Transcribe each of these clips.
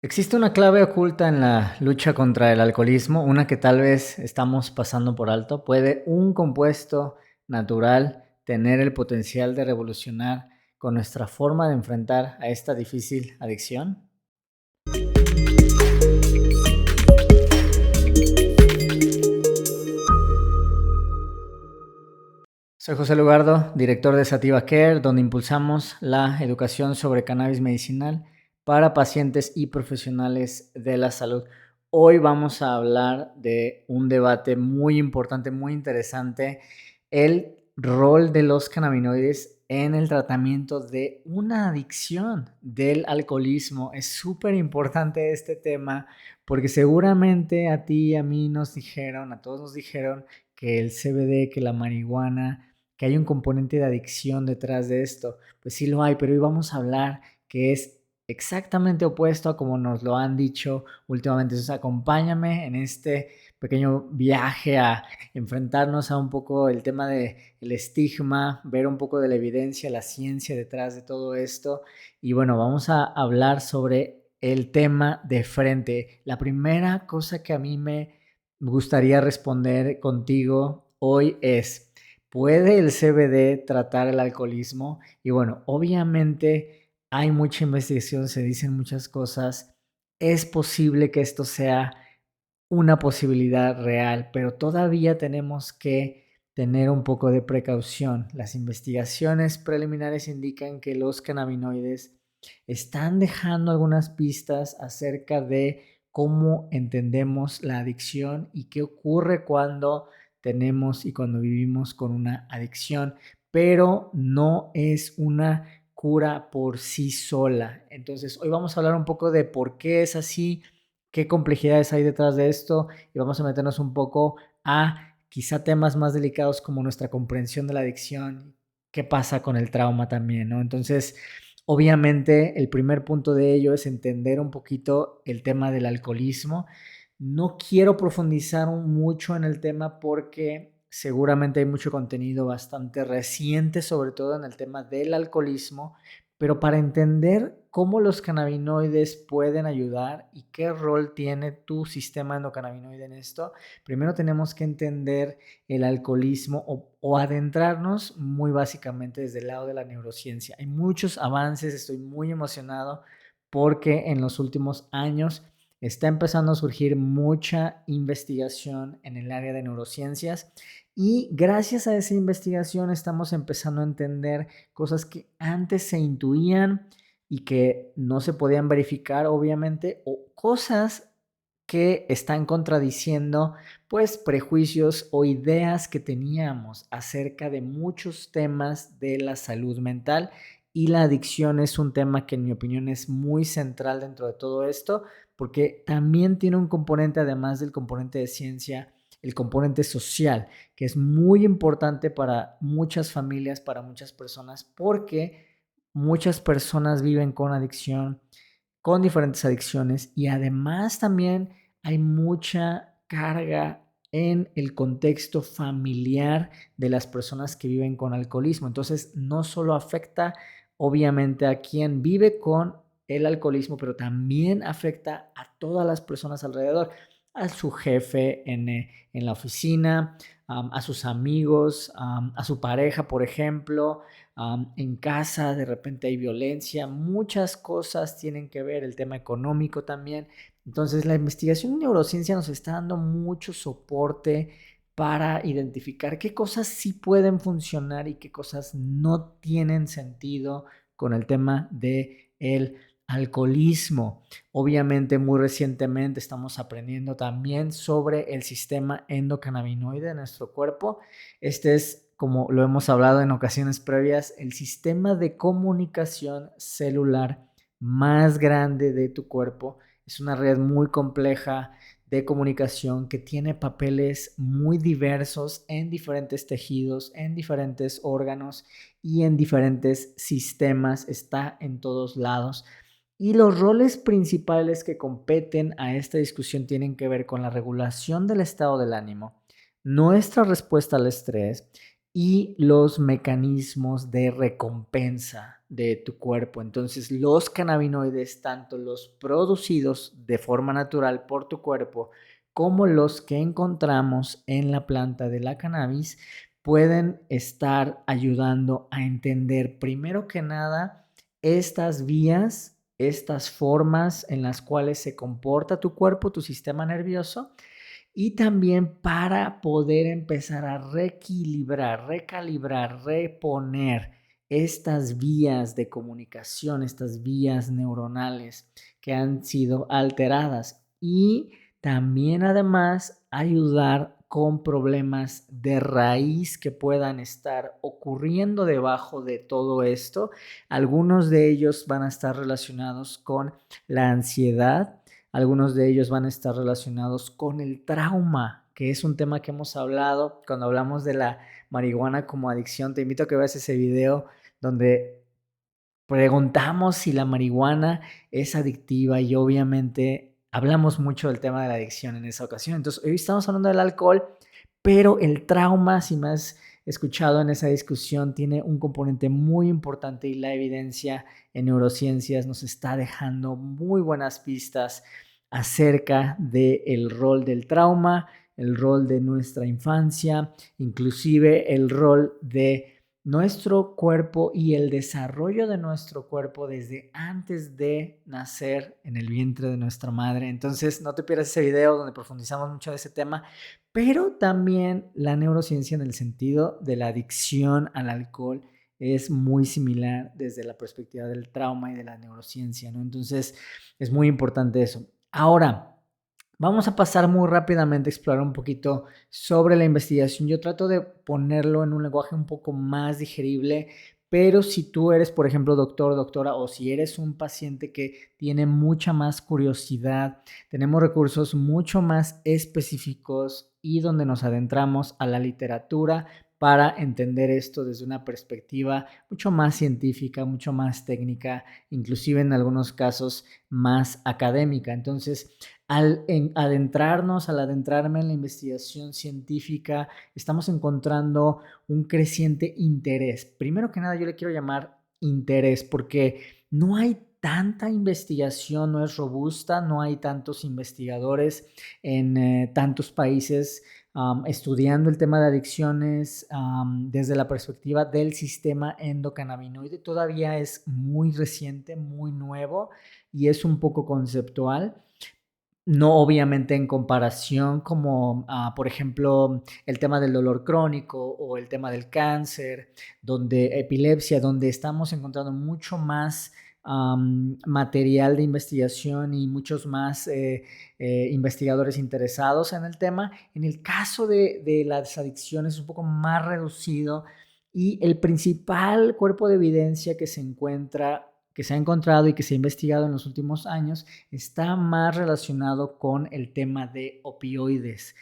Existe una clave oculta en la lucha contra el alcoholismo, una que tal vez estamos pasando por alto. ¿Puede un compuesto natural tener el potencial de revolucionar con nuestra forma de enfrentar a esta difícil adicción? Soy José Lugardo, director de Sativa Care, donde impulsamos la educación sobre cannabis medicinal para pacientes y profesionales de la salud. Hoy vamos a hablar de un debate muy importante, muy interesante, el rol de los cannabinoides en el tratamiento de una adicción del alcoholismo. Es súper importante este tema porque seguramente a ti y a mí nos dijeron, a todos nos dijeron que el CBD, que la marihuana, que hay un componente de adicción detrás de esto. Pues sí lo hay, pero hoy vamos a hablar que es exactamente opuesto a como nos lo han dicho últimamente. Entonces, acompáñame en este pequeño viaje a enfrentarnos a un poco el tema del estigma, ver un poco de la evidencia, la ciencia detrás de todo esto. Y bueno, vamos a hablar sobre el tema de frente. La primera cosa que a mí me gustaría responder contigo hoy es: ¿puede el CBD tratar el alcoholismo? Y bueno, obviamente hay mucha investigación, se dicen muchas cosas. Es posible que esto sea una posibilidad real, pero todavía tenemos que tener un poco de precaución. Las investigaciones preliminares indican que los cannabinoides están dejando algunas pistas acerca de cómo entendemos la adicción y qué ocurre cuando tenemos y cuando vivimos con una adicción, pero no es una cura por sí sola. Entonces, hoy vamos a hablar un poco de por qué es así, qué complejidades hay detrás de esto, y vamos a meternos un poco a quizá temas más delicados como nuestra comprensión de la adicción, qué pasa con el trauma también, ¿no? Entonces, obviamente, el primer punto de ello es entender un poquito el tema del alcoholismo. No quiero profundizar mucho en el tema porque seguramente hay mucho contenido bastante reciente, sobre todo en el tema del alcoholismo, pero para entender cómo los cannabinoides pueden ayudar y qué rol tiene tu sistema endocannabinoide en esto, primero tenemos que entender el alcoholismo o adentrarnos muy básicamente desde el lado de la neurociencia. Hay muchos avances, estoy muy emocionado porque en los últimos años está empezando a surgir mucha investigación en el área de neurociencias, y gracias a esa investigación estamos empezando a entender cosas que antes se intuían y que no se podían verificar, obviamente, o cosas que están contradiciendo pues prejuicios o ideas que teníamos acerca de muchos temas de la salud mental. Y la adicción es un tema que en mi opinión es muy central dentro de todo esto, porque también tiene un componente, además del componente de ciencia, el componente social, que es muy importante para muchas familias, para muchas personas, porque muchas personas viven con adicción, con diferentes adicciones, y además también hay mucha carga en el contexto familiar de las personas que viven con alcoholismo. Entonces, no solo afecta obviamente a quien vive con el alcoholismo, pero también afecta a todas las personas alrededor, a su jefe en la oficina, a sus amigos, a su pareja, por ejemplo, en casa de repente hay violencia, muchas cosas tienen que ver, el tema económico también. Entonces, la investigación en neurociencia nos está dando mucho soporte para identificar qué cosas sí pueden funcionar y qué cosas no tienen sentido con el tema de el alcoholismo. Obviamente, muy recientemente estamos aprendiendo también sobre el sistema endocannabinoide de nuestro cuerpo. Este es, como lo hemos hablado en ocasiones previas, el sistema de comunicación celular más grande de tu cuerpo. Es una red muy compleja de comunicación que tiene papeles muy diversos en diferentes tejidos, en diferentes órganos y en diferentes sistemas. Está en todos lados. Y los roles principales que competen a esta discusión tienen que ver con la regulación del estado del ánimo, nuestra respuesta al estrés y los mecanismos de recompensa. de tu cuerpo. Entonces, los cannabinoides, tanto los producidos de forma natural por tu cuerpo, como los que encontramos en la planta de la cannabis, pueden estar ayudando a entender, primero que nada, estas vías, estas formas en las cuales se comporta tu cuerpo, tu sistema nervioso, y también para poder empezar a reequilibrar, recalibrar, reponer estas vías de comunicación, estas vías neuronales que han sido alteradas, y también además ayudar con problemas de raíz que puedan estar ocurriendo debajo de todo esto. Algunos de ellos van a estar relacionados con la ansiedad. Algunos de ellos van a estar relacionados con el trauma, que es un tema que hemos hablado cuando hablamos de la marihuana como adicción. Te invito a que veas ese video donde preguntamos si la marihuana es adictiva, y obviamente hablamos mucho del tema de la adicción en esa ocasión. Entonces, hoy estamos hablando del alcohol, pero el trauma, si me has escuchado en esa discusión, tiene un componente muy importante, y la evidencia en neurociencias nos está dejando muy buenas pistas acerca del rol del trauma, el rol de nuestra infancia, inclusive el rol de nuestro cuerpo y el desarrollo de nuestro cuerpo desde antes de nacer en el vientre de nuestra madre. Entonces, no te pierdas ese video donde profundizamos mucho de ese tema, pero también la neurociencia en el sentido de la adicción al alcohol es muy similar desde la perspectiva del trauma y de la neurociencia, ¿no? Entonces, es muy importante eso. Ahora, vamos a pasar muy rápidamente a explorar un poquito sobre la investigación. Yo trato de ponerlo en un lenguaje un poco más digerible, pero si tú eres, por ejemplo, doctor, doctora, o si eres un paciente que tiene mucha más curiosidad, tenemos recursos mucho más específicos y donde nos adentramos a la literatura para entender esto desde una perspectiva mucho más científica, mucho más técnica, inclusive en algunos casos más académica. Entonces, al adentrarme en la investigación científica, estamos encontrando un creciente interés. Primero que nada, yo le quiero llamar interés porque no hay tanta investigación, no es robusta, no hay tantos investigadores en tantos países estudiando el tema de adicciones desde la perspectiva del sistema endocannabinoide. Todavía es muy reciente, muy nuevo, y es un poco conceptual. No, obviamente en comparación como, por ejemplo, el tema del dolor crónico o el tema del cáncer, donde epilepsia, donde estamos encontrando mucho más material de investigación y muchos más investigadores interesados en el tema. En el caso de las adicciones es un poco más reducido, y el principal cuerpo de evidencia que se encuentra, que se ha encontrado y que se ha investigado en los últimos años, está más relacionado con el tema de opioides.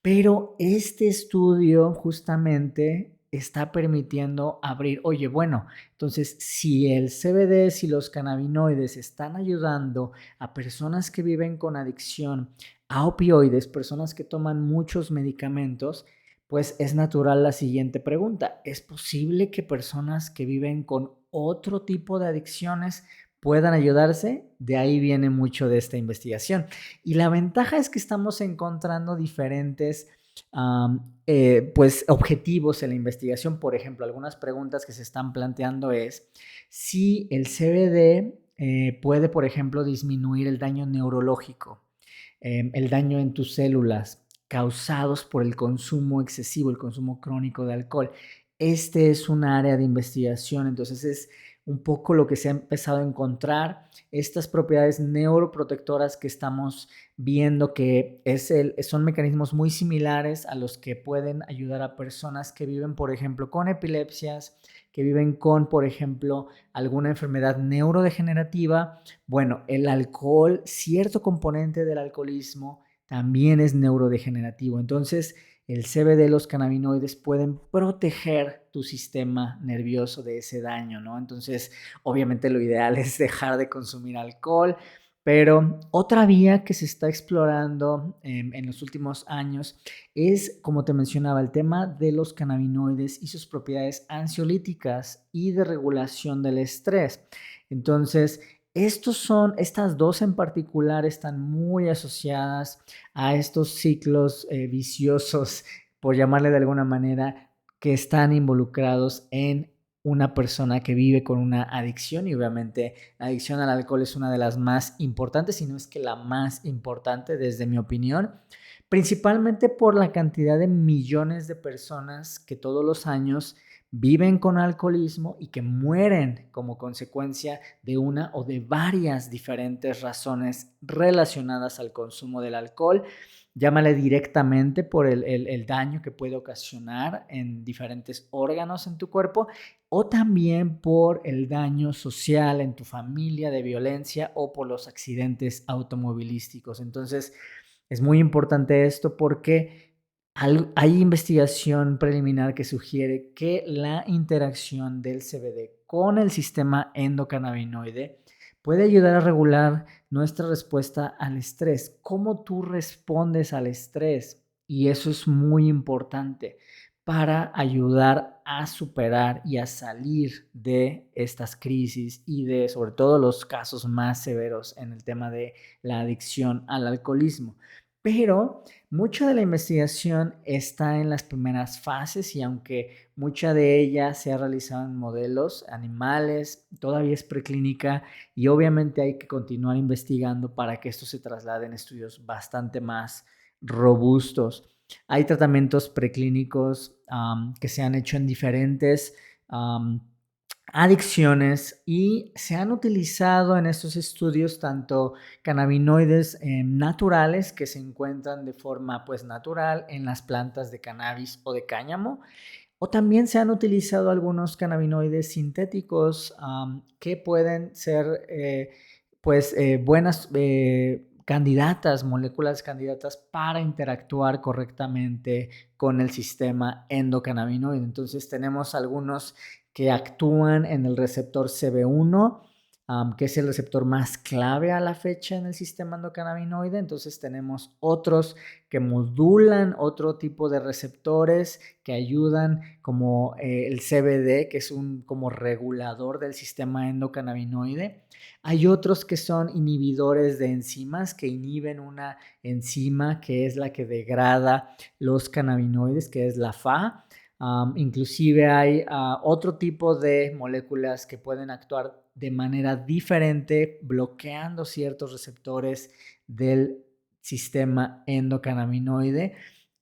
Pero este estudio justamente está permitiendo abrir, oye, bueno, entonces si el CBD, si los cannabinoides están ayudando a personas que viven con adicción a opioides, personas que toman muchos medicamentos, pues es natural la siguiente pregunta: ¿es posible que personas que viven con otro tipo de adicciones puedan ayudarse? De ahí viene mucho de esta investigación. Y la ventaja es que estamos encontrando diferentes pues objetivos en la investigación. Por ejemplo, algunas preguntas que se están planteando es si el CBD puede, por ejemplo, disminuir el daño neurológico, el daño en tus células causados por el consumo excesivo, el consumo crónico de alcohol. Este es un área de investigación, entonces es un poco lo que se ha empezado a encontrar, estas propiedades neuroprotectoras que estamos viendo, que son mecanismos muy similares a los que pueden ayudar a personas que viven, por ejemplo, con epilepsias, que viven con, por ejemplo, alguna enfermedad neurodegenerativa. Bueno, el alcohol, cierto componente del alcoholismo también es neurodegenerativo. Entonces, el CBD, los cannabinoides pueden proteger tu sistema nervioso de ese daño, ¿no? Entonces, obviamente lo ideal es dejar de consumir alcohol, Pero otra vía que se está explorando en los últimos años es, como te mencionaba, el tema de los cannabinoides y sus propiedades ansiolíticas y de regulación del estrés. Entonces, estas dos en particular están muy asociadas a estos ciclos viciosos, por llamarle de alguna manera, que están involucrados en una persona que vive con una adicción, y obviamente la adicción al alcohol es una de las más importantes, si no es que la más importante desde mi opinión, principalmente por la cantidad de millones de personas que todos los años viven con alcoholismo y que mueren como consecuencia de una o de varias diferentes razones relacionadas al consumo del alcohol. Llámale directamente por el daño que puede ocasionar en diferentes órganos en tu cuerpo, o también por el daño social en tu familia de violencia o por los accidentes automovilísticos. Entonces, es muy importante esto porque hay investigación preliminar que sugiere que la interacción del CBD con el sistema endocannabinoide puede ayudar a regular nuestra respuesta al estrés, cómo tú respondes al estrés. Y eso es muy importante para ayudar a superar y a salir de estas crisis y de sobre todo los casos más severos en el tema de la adicción al alcoholismo. Pero mucha de la investigación está en las primeras fases, y aunque mucha de ella se ha realizado en modelos animales, todavía es preclínica y obviamente hay que continuar investigando para que esto se traslade en estudios bastante más robustos. Hay tratamientos preclínicos que se han hecho en diferentes adicciones y se han utilizado en estos estudios tanto cannabinoides naturales que se encuentran de forma pues natural en las plantas de cannabis o de cáñamo, o también se han utilizado algunos cannabinoides sintéticos que pueden ser buenas candidatas, moléculas candidatas para interactuar correctamente con el sistema endocannabinoide. Entonces tenemos algunos que actúan en el receptor CB1, que es el receptor más clave a la fecha en el sistema endocannabinoide. Entonces tenemos otros que modulan otro tipo de receptores que ayudan, como el CBD, que es un como regulador del sistema endocannabinoide. Hay otros que son inhibidores de enzimas, que inhiben una enzima que es la que degrada los cannabinoides, que es la FA. Inclusive hay otro tipo de moléculas que pueden actuar de manera diferente, bloqueando ciertos receptores del sistema endocannabinoide.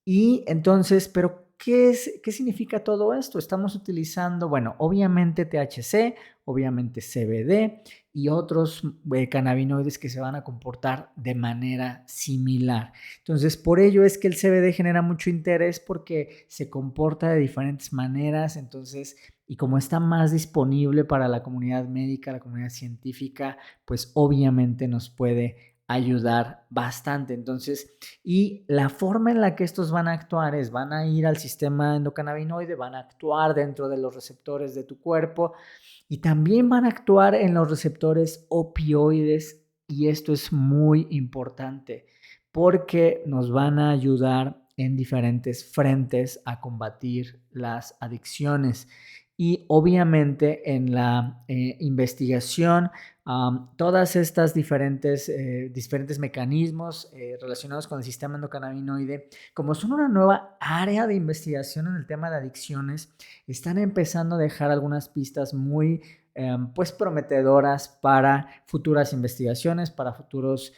Y entonces, ¿pero qué significa todo esto? Estamos utilizando, bueno, obviamente THC, obviamente CBD y otros cannabinoides que se van a comportar de manera similar. Entonces, por ello es que el CBD genera mucho interés porque se comporta de diferentes maneras. Entonces, y como está más disponible para la comunidad médica, la comunidad científica, pues obviamente nos puede ayudar bastante. Entonces, y la forma en la que estos van a actuar es, van a ir al sistema endocannabinoide, van a actuar dentro de los receptores de tu cuerpo y también van a actuar en los receptores opioides, y esto es muy importante porque nos van a ayudar en diferentes frentes a combatir las adicciones. Y obviamente en la investigación, todas estas diferentes mecanismos relacionados con el sistema endocannabinoide, como son una nueva área de investigación en el tema de adicciones, están empezando a dejar algunas pistas muy pues prometedoras para futuras investigaciones, para futuros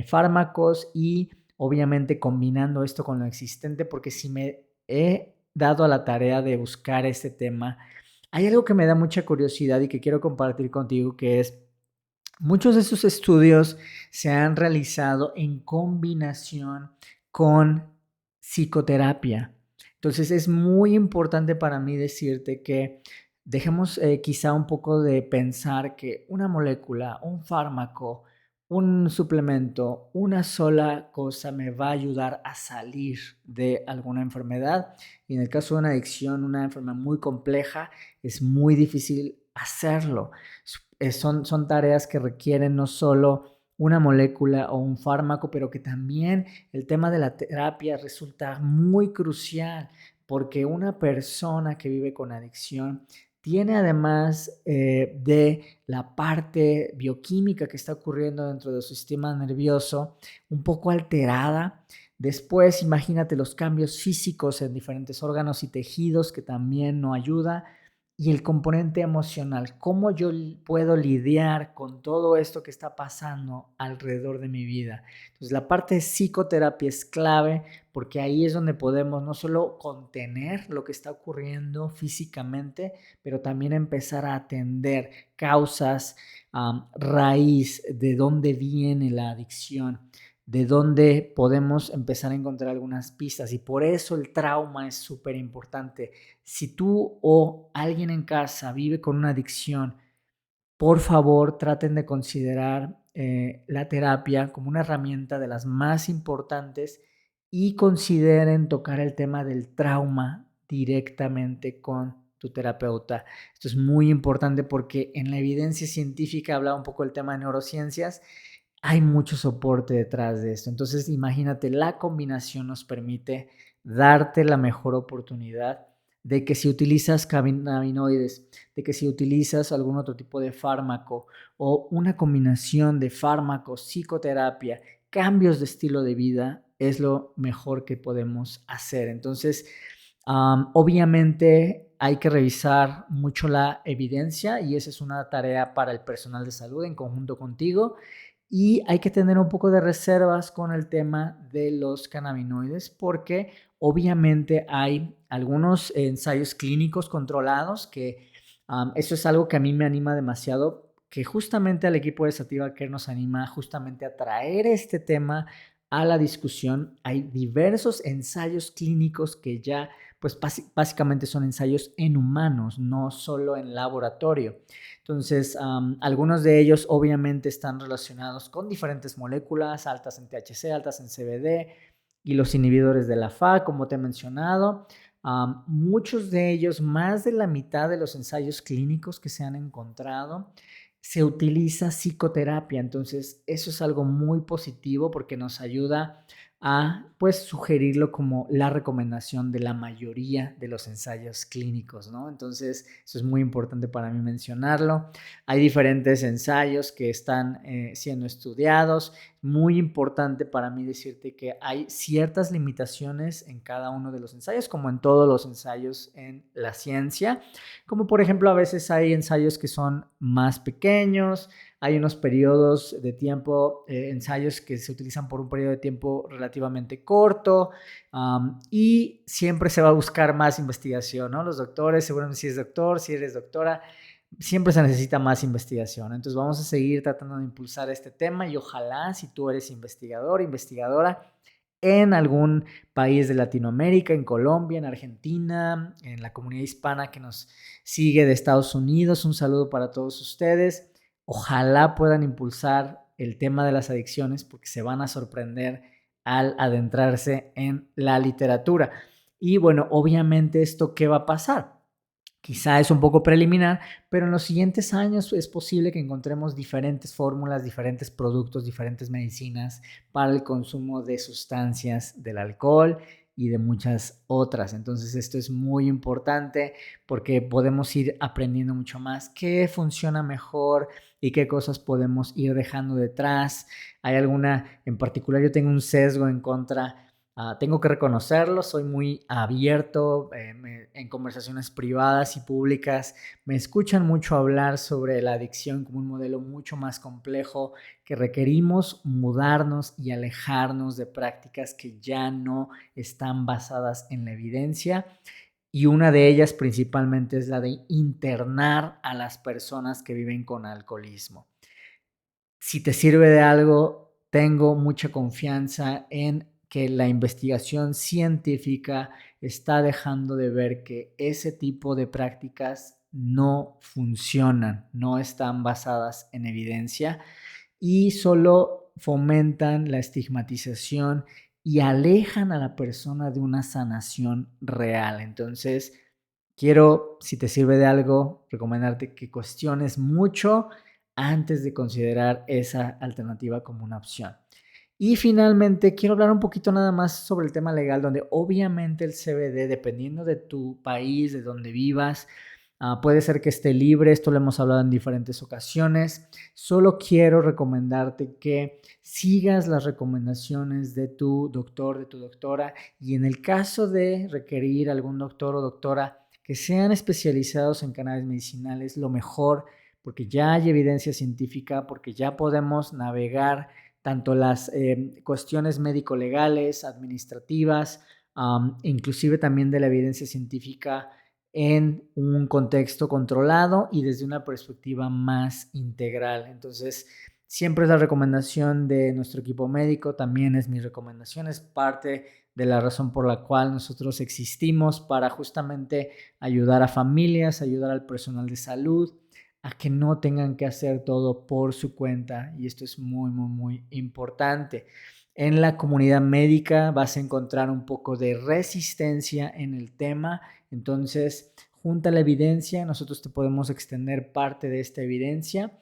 fármacos, y obviamente combinando esto con lo existente, porque si me he dado a la tarea de buscar este tema, hay algo que me da mucha curiosidad y que quiero compartir contigo, que es muchos de esos estudios se han realizado en combinación con psicoterapia. Entonces es muy importante para mí decirte que dejemos quizá un poco de pensar que una molécula, un fármaco, un suplemento, una sola cosa me va a ayudar a salir de alguna enfermedad. Y en el caso de una adicción, una enfermedad muy compleja, es muy difícil hacerlo. Son tareas que requieren no solo una molécula o un fármaco, pero que también el tema de la terapia resulta muy crucial porque una persona que vive con adicción tiene además de la parte bioquímica que está ocurriendo dentro de su sistema nervioso un poco alterada. Después, imagínate los cambios físicos en diferentes órganos y tejidos que también no ayuda. Y el componente emocional, cómo yo puedo lidiar con todo esto que está pasando alrededor de mi vida. Entonces, la parte de psicoterapia es clave porque ahí es donde podemos no solo contener lo que está ocurriendo físicamente, pero también empezar a atender causas, raíz, de dónde viene la adicción, de dónde podemos empezar a encontrar algunas pistas. Y por eso el trauma es súper importante. Si tú o alguien en casa vive con una adicción, por favor traten de considerar la terapia como una herramienta de las más importantes y consideren tocar el tema del trauma directamente con tu terapeuta. Esto es muy importante porque en la evidencia científica, hablaba un poco del tema de neurociencias, hay mucho soporte detrás de esto. Entonces, imagínate, la combinación nos permite darte la mejor oportunidad de que si utilizas cannabinoides, de que si utilizas algún otro tipo de fármaco o una combinación de fármacos, psicoterapia, cambios de estilo de vida, es lo mejor que podemos hacer. Entonces, obviamente hay que revisar mucho la evidencia y esa es una tarea para el personal de salud en conjunto contigo. Y hay que tener un poco de reservas con el tema de los cannabinoides porque obviamente hay algunos ensayos clínicos controlados que eso es algo que a mí me anima demasiado, que justamente al equipo de Sativa Care nos anima justamente a traer este tema a la discusión. Hay diversos ensayos clínicos que ya pues básicamente son ensayos en humanos, no solo en laboratorio. Entonces, algunos de ellos obviamente están relacionados con diferentes moléculas, altas en THC, altas en CBD y los inhibidores de la FA, como te he mencionado. Muchos de ellos, más de la mitad de los ensayos clínicos que se han encontrado, se utiliza psicoterapia. Entonces, eso es algo muy positivo porque nos ayuda a pues sugerirlo como la recomendación de la mayoría de los ensayos clínicos, ¿no? Entonces, eso es muy importante para mí mencionarlo. Hay diferentes ensayos que están siendo estudiados. Muy importante para mí decirte que hay ciertas limitaciones en cada uno de los ensayos, como en todos los ensayos en la ciencia, como por ejemplo a veces hay ensayos que son más pequeños, hay unos periodos de tiempo, ensayos que se utilizan por un periodo de tiempo relativamente corto y siempre se va a buscar más investigación, ¿no? Los doctores, seguramente si es doctor, si eres doctora, siempre se necesita más investigación. Entonces vamos a seguir tratando de impulsar este tema y ojalá si tú eres investigador, investigadora en algún país de Latinoamérica, en Colombia, en Argentina, en la comunidad hispana que nos sigue de Estados Unidos, un saludo para todos ustedes. Ojalá puedan impulsar el tema de las adicciones porque se van a sorprender al adentrarse en la literatura. Y bueno, obviamente esto, ¿qué va a pasar? Quizá es un poco preliminar, pero en los siguientes años es posible que encontremos diferentes fórmulas, diferentes productos, diferentes medicinas para el consumo de sustancias del alcohol y de muchas otras. Entonces esto es muy importante porque podemos ir aprendiendo mucho más qué funciona mejor y qué cosas podemos ir dejando detrás. Hay alguna, en particular yo tengo un sesgo en contra. Tengo que reconocerlo, soy muy abierto en conversaciones privadas y públicas. Me escuchan mucho hablar sobre la adicción como un modelo mucho más complejo que requerimos mudarnos y alejarnos de prácticas que ya no están basadas en la evidencia. Y una de ellas principalmente es la de internar a las personas que viven con alcoholismo. Si te sirve de algo, tengo mucha confianza en que la investigación científica está dejando de ver que ese tipo de prácticas no funcionan, no están basadas en evidencia y solo fomentan la estigmatización y alejan a la persona de una sanación real. Entonces, quiero, si te sirve de algo, recomendarte que cuestiones mucho antes de considerar esa alternativa como una opción. Y finalmente, quiero hablar un poquito nada más sobre el tema legal, donde obviamente el CBD, dependiendo de tu país, de donde vivas, puede ser que esté libre. Esto lo hemos hablado en diferentes ocasiones. Solo quiero recomendarte que sigas las recomendaciones de tu doctor, de tu doctora, y en el caso de requerir algún doctor o doctora que sean especializados en cannabis medicinales, lo mejor, porque ya hay evidencia científica, porque ya podemos navegar tanto las cuestiones médico-legales, administrativas, inclusive también de la evidencia científica en un contexto controlado y desde una perspectiva más integral. Entonces, siempre es la recomendación de nuestro equipo médico, también es mi recomendación, es parte de la razón por la cual nosotros existimos, para justamente ayudar a familias, ayudar al personal de salud, a que no tengan que hacer todo por su cuenta, y esto es muy, muy, muy importante. En la comunidad médica vas a encontrar un poco de resistencia en el tema, entonces junta la evidencia, nosotros te podemos extender parte de esta evidencia,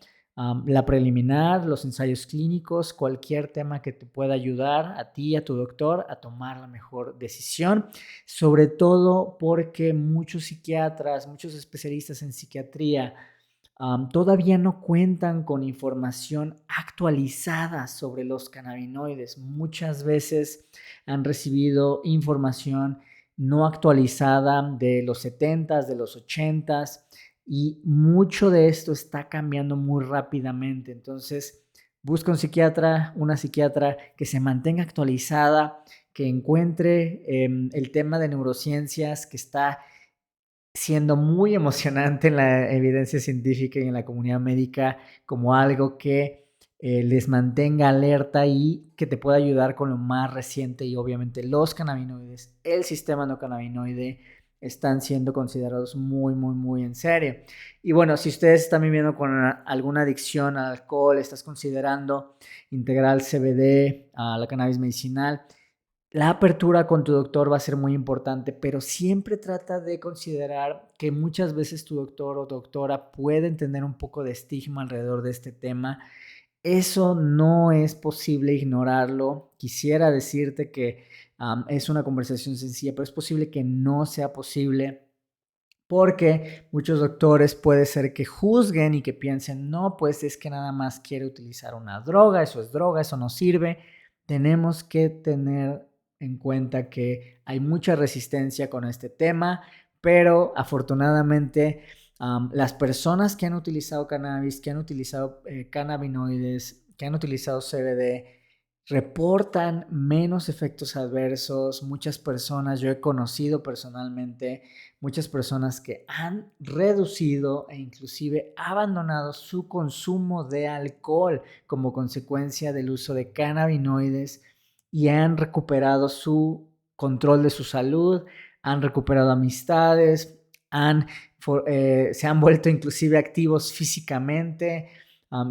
la preliminar, los ensayos clínicos, cualquier tema que te pueda ayudar a ti, a tu doctor, a tomar la mejor decisión, sobre todo porque muchos psiquiatras, muchos especialistas en psiquiatría, todavía no cuentan con información actualizada sobre los cannabinoides. Muchas veces han recibido información no actualizada de los 70s, de los 80s, y mucho de esto está cambiando muy rápidamente. Entonces, busca un psiquiatra, una psiquiatra que se mantenga actualizada, que encuentre el tema de neurociencias que está siendo muy emocionante en la evidencia científica y en la comunidad médica, como algo que les mantenga alerta y que te pueda ayudar con lo más reciente. Y obviamente los cannabinoides, el sistema endocannabinoide, están siendo considerados muy, muy, muy en serio. Y bueno, si ustedes están viviendo con alguna adicción al alcohol, estás considerando integrar el CBD a la cannabis medicinal, la apertura con tu doctor va a ser muy importante, pero siempre trata de considerar que muchas veces tu doctor o doctora pueden tener un poco de estigma alrededor de este tema. Eso no es posible ignorarlo. Quisiera decirte que es una conversación sencilla, pero es posible que no sea posible, porque muchos doctores puede ser que juzguen y que piensen, no, pues es que nada más quiere utilizar una droga, eso no sirve. Tenemos que tener en cuenta que hay mucha resistencia con este tema, pero afortunadamente las personas que han utilizado cannabis, que han utilizado cannabinoides, que han utilizado CBD, reportan menos efectos adversos. Muchas personas, yo he conocido personalmente muchas personas que han reducido e inclusive abandonado su consumo de alcohol como consecuencia del uso de cannabinoides, y han recuperado su control de su salud, han recuperado amistades, se han vuelto inclusive activos físicamente,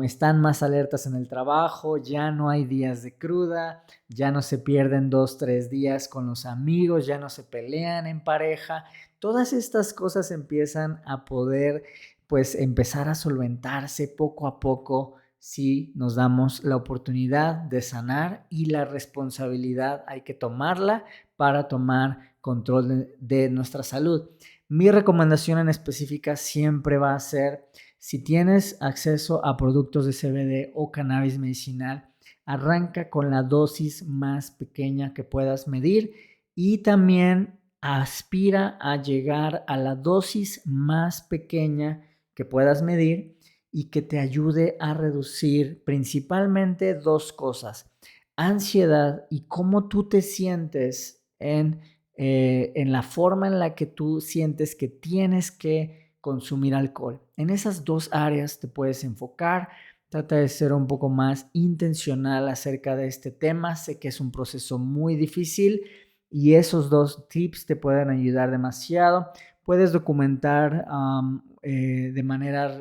están más alertas en el trabajo, ya no hay días de cruda, ya no se pierden 2, 3 días con los amigos, ya no se pelean en pareja. Todas estas cosas empiezan a poder, pues, empezar a solventarse poco a poco si nos damos la oportunidad de sanar, y la responsabilidad hay que tomarla para tomar control de nuestra salud. Mi recomendación en específica siempre va a ser: si tienes acceso a productos de CBD o cannabis medicinal, arranca con la dosis más pequeña que puedas medir, y también aspira a llegar a la dosis más pequeña que puedas medir y que te ayude a reducir principalmente dos cosas: ansiedad y cómo tú te sientes en la forma en la que tú sientes que tienes que consumir alcohol. En esas dos áreas te puedes enfocar. Trata de ser un poco más intencional acerca de este tema. Sé que es un proceso muy difícil y esos dos tips te pueden ayudar demasiado. Puedes documentar de manera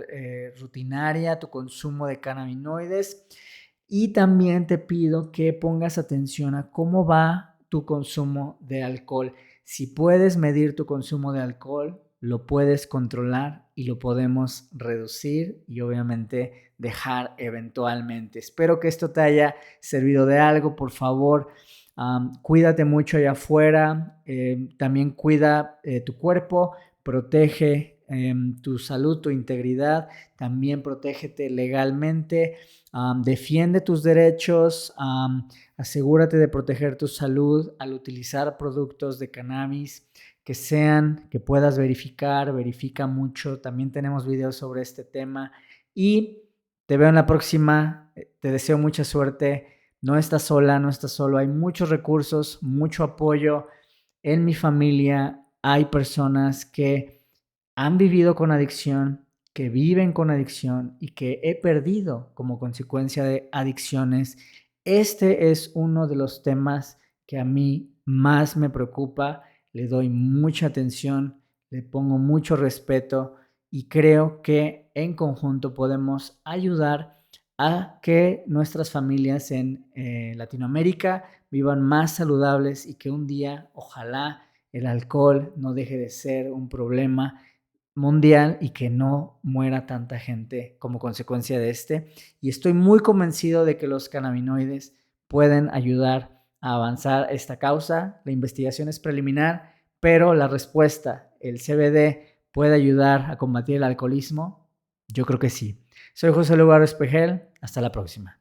rutinaria tu consumo de cannabinoides, y también te pido que pongas atención a cómo va tu consumo de alcohol. Si puedes medir tu consumo de alcohol, lo puedes controlar, y lo podemos reducir y obviamente dejar eventualmente. Espero que esto te haya servido de algo. Por favor, cuídate mucho allá afuera. También cuida tu cuerpo, protege tu salud, tu integridad. También protégete legalmente. Defiende tus derechos. Asegúrate de proteger tu salud al utilizar productos de cannabis que puedas verificar, verifica mucho. También tenemos videos sobre este tema y te veo en la próxima. Te deseo mucha suerte. No estás sola, no estás solo. Hay muchos recursos, mucho apoyo. En mi familia hay personas que han vivido con adicción, que viven con adicción y que he perdido como consecuencia de adicciones. Este es uno de los temas que a mí más me preocupa. Le doy mucha atención, le pongo mucho respeto y creo que en conjunto podemos ayudar a que nuestras familias en Latinoamérica vivan más saludables y que un día, ojalá, el alcohol no deje de ser un problema mundial y que no muera tanta gente como consecuencia de este. Y estoy muy convencido de que los cannabinoides pueden ayudar a avanzar esta causa. La investigación es preliminar, pero la respuesta, el CBD, puede ayudar a combatir el alcoholismo. Yo creo que sí. Soy José Lugar Espejel. Hasta la próxima.